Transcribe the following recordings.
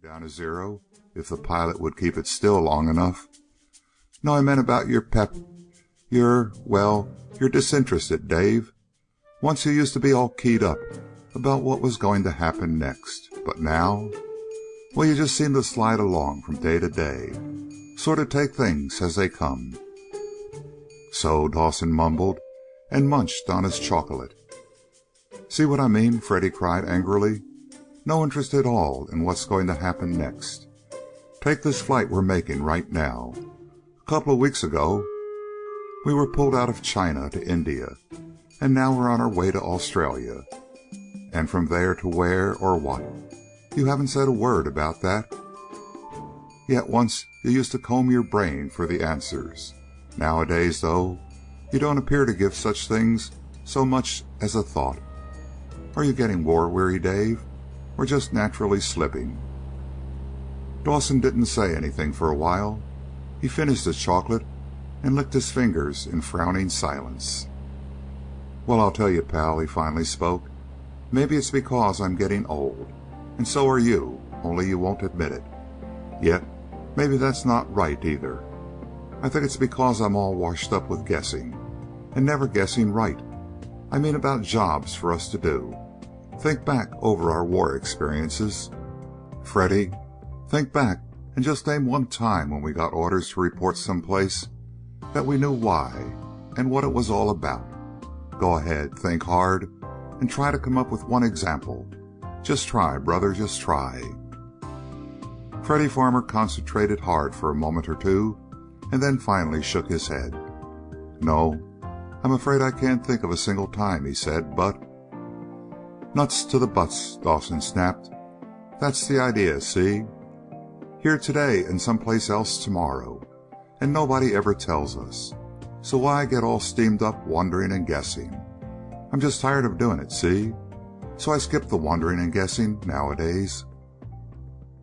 down to zero if the pilot would keep it still long enough. No, I meant about your pep. You're disinterested, Dave. Once you used to be all keyed up about what was going to happen next. But now, well, you just seem to slide along from day to day. Sort of take things as they come. So Dawson mumbled and munched on his chocolate. See what I mean? Freddie cried angrily. No interest at all in what's going to happen next. Take this flight we're making right now. A couple of weeks ago, we were pulled out of China to India, and now we're on our way to Australia. And from there to where or what? You haven't said a word about that. Yet once you used to comb your brain for the answers. Nowadays, though, you don't appear to give such things so much as a thought. Are you getting war-weary, Dave, or just naturally slipping? Dawson didn't say anything for a while. He finished his chocolate and licked his fingers in frowning silence. Well, I'll tell you, pal, he finally spoke. Maybe it's because I'm getting old, and so are you, only you won't admit it. Yet, maybe that's not right either. I think it's because I'm all washed up with guessing, and never guessing right. I mean about jobs for us to do. Think back over our war experiences. Freddie, think back and just name one time when we got orders to report someplace that we knew why and what it was all about. Go ahead, think hard, and try to come up with one example. Just try, brother, just try. Freddie Farmer concentrated hard for a moment or two, and then finally shook his head. No, I'm afraid I can't think of a single time, he said, but... Nuts to the butts, Dawson snapped. That's the idea, see? Here today and someplace else tomorrow, and nobody ever tells us. So why get all steamed up wondering and guessing? I'm just tired of doing it, see? So I skip the wondering and guessing nowadays.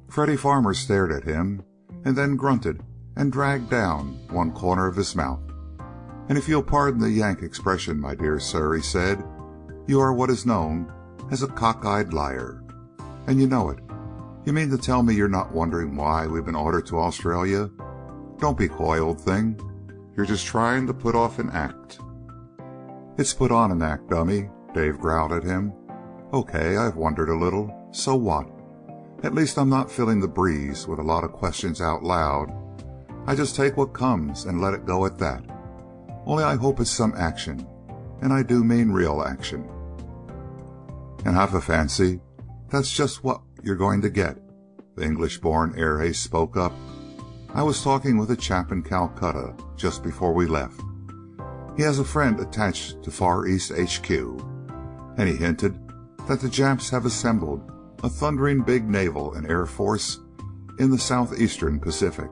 Freddie Farmer stared at him, and then grunted and dragged down one corner of his mouth. And if you'll pardon the Yank expression, my dear sir, he said, you are what is known as a cockeyed liar. And you know it. You mean to tell me you're not wondering why we've been ordered to Australia? Don't be coy, old thing. You're just trying to put off an act. It's put on an act, dummy, Dave growled at him. Okay, I've wondered a little. So what? At least I'm not filling the breeze with a lot of questions out loud. I just take what comes and let it go at that. Only I hope it's some action, and I do mean real action. And have a fancy, that's just what you're going to get, the English-born air ace spoke up. I was talking with a chap in Calcutta just before we left. He has a friend attached to Far East HQ, and he hinted that the Japs have assembled a thundering big naval and air force in the southeastern Pacific,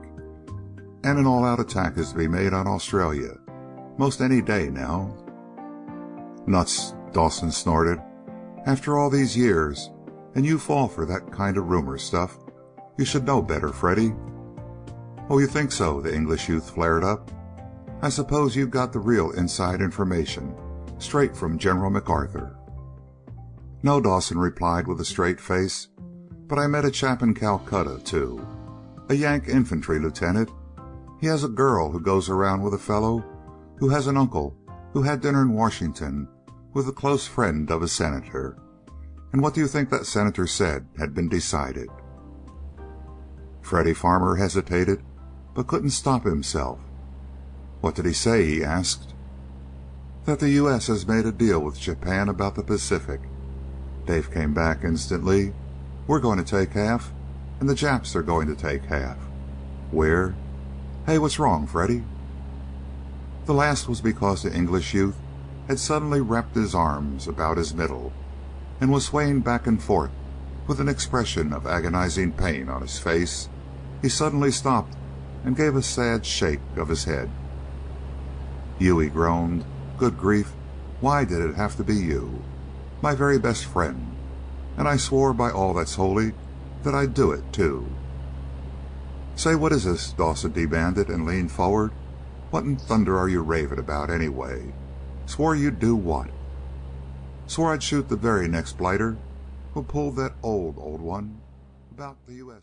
and an all-out attack is to be made on Australia most any day now. Nuts, Dawson snorted. After all these years, and you fall for that kind of rumor stuff. You should know better, Freddie. Oh, you think so? The English youth flared up. I suppose you've got the real inside information, straight from General MacArthur. No, Dawson replied with a straight face, but I met a chap in Calcutta, too. A Yank infantry lieutenant. He has a girl who goes around with a fellow who has an uncle who had dinner in Washington with a close friend of a senator. And what do you think that senator said had been decided? Freddie Farmer hesitated, but couldn't stop himself. What did he say? He asked. That the U.S. has made a deal with Japan about the Pacific. Dave came back instantly. We're going to take half, and the Japs are going to take half. We're... Hey, what's wrong, Freddie? The last was because the English youth had suddenly wrapped his arms about his middle and was swaying back and forth with an expression of agonizing pain on his face. He suddenly stopped and gave a sad shake of his head. You, he groaned. Good grief, why did it have to be you? My very best friend. And I swore by all that's holy that I'd do it, too. Say, what is this? Dawson demanded and leaned forward. What in thunder are you raving about, anyway? Swore you'd do what? Swore I'd shoot the very next blighter who pulled that old one about the U.S.